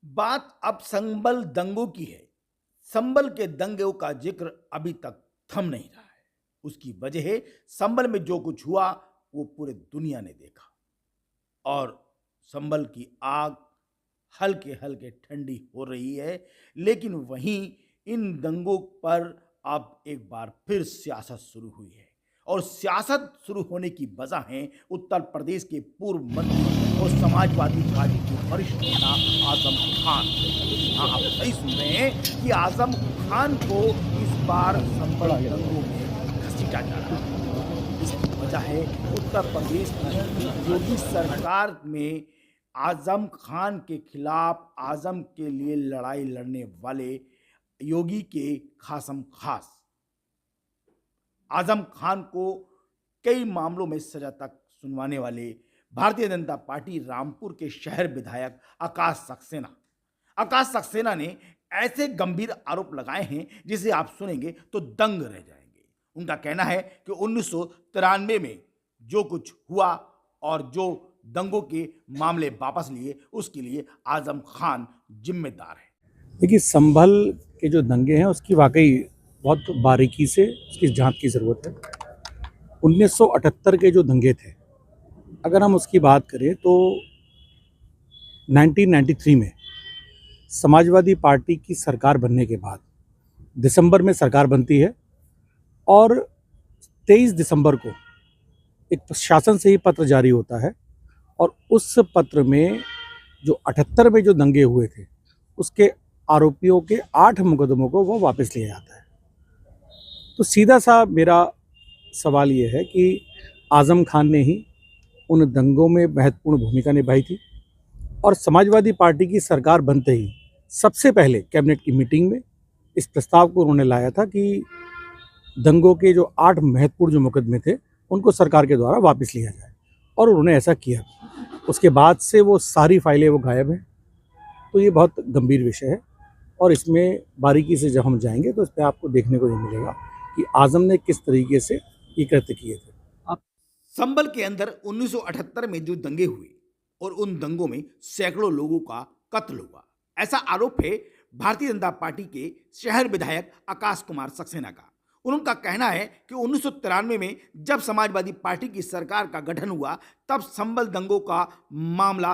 बात अब संभल दंगों की है। संभल के दंगों का जिक्र अभी तक थम नहीं रहा है। उसकी वजह है संभल में जो कुछ हुआ वो पूरे दुनिया ने देखा और संभल की आग हल्के हल्के ठंडी हो रही है। लेकिन वहीं इन दंगों पर अब एक बार फिर सियासत शुरू हुई है और सियासत शुरू होने की वजह है उत्तर प्रदेश के पूर्व मंत्री और समाजवादी पार्टी के वरिष्ठ नेता आजम खान। हाँ, आप सही सुन रहे हैं कि आजम खान को इस बार संभल दंगों में घसीटा जा रहा है। इसकी वजह है उत्तर प्रदेश की योगी सरकार में आजम खान के खिलाफ आजम के लिए लड़ाई लड़ने वाले योगी के खासम खास आजम खान को कई मामलों में सजा तक सुनवाने वाले भारतीय जनता पार्टी रामपुर के शहर विधायक आकाश सक्सेना ने ऐसे गंभीर आरोप लगाए हैं जिसे आप सुनेंगे तो दंग रह जाएंगे। उनका कहना है कि 1993 में जो कुछ हुआ और जो दंगों के मामले वापस लिए उसके लिए आजम खान जिम्मेदार है। देखिए, संभल के जो दंगे हैं उसकी वाकई बहुत बारीकी से उसकी जांच की ज़रूरत है। 1978 के जो दंगे थे, अगर हम उसकी बात करें तो 1993 में समाजवादी पार्टी की सरकार बनने के बाद दिसंबर में सरकार बनती है और 23 दिसंबर को एक शासन से ही पत्र जारी होता है और उस पत्र में जो 78 में जो दंगे हुए थे उसके आरोपियों के 8 मुकदमों को वो वापस लिया जाता है। तो सीधा सा मेरा सवाल ये है कि आजम खान ने ही उन दंगों में महत्वपूर्ण भूमिका निभाई थी और समाजवादी पार्टी की सरकार बनते ही सबसे पहले कैबिनेट की मीटिंग में इस प्रस्ताव को उन्होंने लाया था कि दंगों के जो 8 महत्वपूर्ण जो मुकदमे थे उनको सरकार के द्वारा वापस लिया जाए और उन्होंने ऐसा किया। उसके बाद से वो सारी फाइलें वो गायब हैं। तो ये बहुत गंभीर विषय है और इसमें बारीकी से जब हम जाएंगे तो इस पर आपको देखने को ये मिलेगा कि आजम ने किस तरीके से ये कृत्य किए थे। संभल के अंदर 1978 में जो दंगे हुए और उन दंगों में सैकड़ों लोगों का कत्ल हुआ, ऐसा आरोप है भारतीय जनता पार्टी के शहर विधायक आकाश कुमार सक्सेना का। उनका कहना है कि 1993 में जब समाजवादी पार्टी की सरकार का गठन हुआ तब संभल दंगों का मामला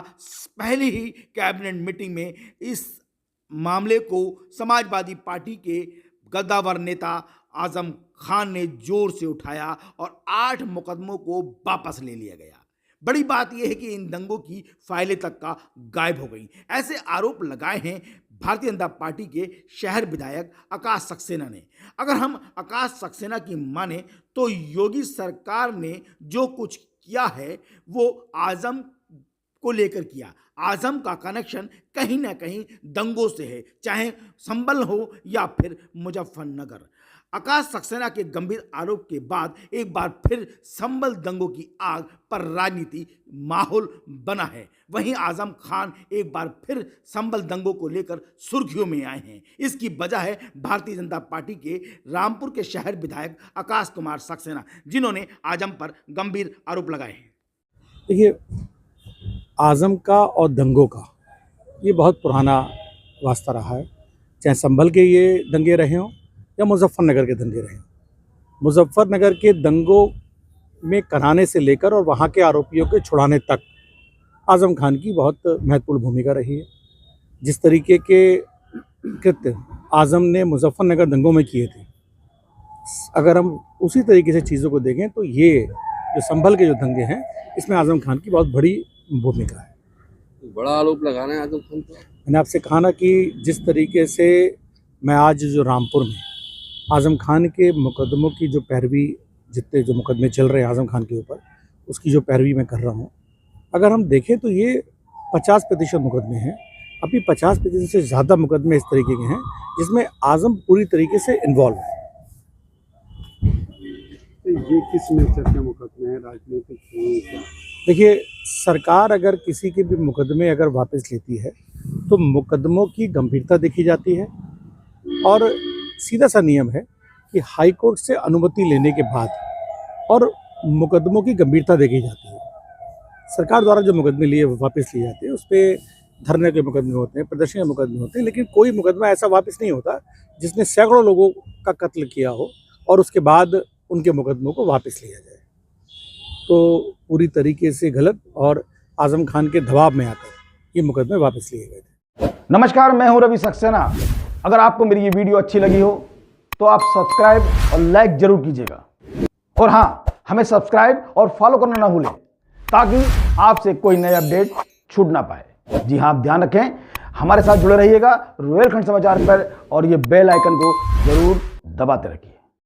पहले ही कैबिनेट मीटिंग में इस मामले को समाजवादी पार्टी के गद्दावर नेता आजम खान ने जोर से उठाया और 8 मुकदमों को वापस ले लिया गया। बड़ी बात यह है कि इन दंगों की फाइलें तक का गायब हो गई। ऐसे आरोप लगाए हैं भारतीय जनता पार्टी के शहर विधायक आकाश सक्सेना ने। अगर हम आकाश सक्सेना की माने तो योगी सरकार ने जो कुछ किया है वो आजम को लेकर किया। आजम का कनेक्शन कहीं ना कहीं दंगों से है, चाहे संभल हो या फिर मुजफ्फरनगर। आकाश सक्सेना के गंभीर आरोप के बाद एक बार फिर संभल दंगों की आग पर राजनीति माहौल बना है। वहीं आजम खान एक बार फिर संभल दंगों को लेकर सुर्खियों में आए हैं। इसकी वजह है भारतीय जनता पार्टी के रामपुर के शहर विधायक आकाश कुमार सक्सेना, जिन्होंने आजम पर गंभीर आरोप लगाए हैं। देखिए, आजम का और दंगों का ये बहुत पुराना वास्ता रहा है, चाहे संभल के ये दंगे रहे हों या मुजफ्फरनगर के दंगे रहे। मुजफ्फरनगर के दंगों में कराने से लेकर और वहाँ के आरोपियों के छुड़ाने तक आजम खान की बहुत महत्वपूर्ण भूमिका रही है। जिस तरीके के कृत्य आजम ने मुजफ्फरनगर दंगों में किए थे, अगर हम उसी तरीके से चीज़ों को देखें तो ये जो संभल के जो दंगे हैं इसमें आजम खान की बहुत बड़ी भूमिका है। बड़ा आरोप लगाना है आजम खान पर। मैंने आपसे कहा ना कि जिस तरीके से मैं आज जो रामपुर में आजम खान के मुकदमों की जो पैरवी, जितने जो मुकदमे चल रहे हैं आजम खान के ऊपर, उसकी जो पैरवी मैं कर रहा हूँ, अगर हम देखें तो ये 50% मुकदमे हैं। अभी 50% से ज़्यादा मुकदमे इस तरीके के हैं जिसमें आजम पूरी तरीके से इन्वॉल्व है। ये किस नेचर के मुकदमे हैं, राजनीतिक? देखिए, सरकार अगर किसी के भी मुकदमे अगर वापस लेती है तो मुकदमों की गंभीरता देखी जाती है और सीधा सा नियम है कि हाई कोर्ट से अनुमति लेने के बाद और मुकदमों की गंभीरता देखी जाती है। सरकार द्वारा जो मुकदमे लिए वापस लिए जाते हैं उस पर धरने के मुकदमे होते हैं, प्रदर्शन के मुकदमे होते हैं, लेकिन कोई मुकदमा ऐसा वापस नहीं होता जिसने सैकड़ों लोगों का कत्ल किया हो और उसके बाद उनके मुकदमों को वापस लिया जाए। तो पूरी तरीके से गलत और आजम खान के दबाव में आकर ये मुकदमे वापस लिए गए थे। नमस्कार, मैं हूं रवि सक्सेना। अगर आपको मेरी ये वीडियो अच्छी लगी हो तो आप सब्सक्राइब और लाइक जरूर कीजिएगा, और हाँ, हमें सब्सक्राइब और फॉलो करना ना भूलें ताकि आपसे कोई नया अपडेट छूट ना पाए। जी हाँ, आप ध्यान रखें, हमारे साथ जुड़े रहिएगा रुहेलखंड समाचार पर, और ये बेल आइकन को जरूर दबाते रखिए।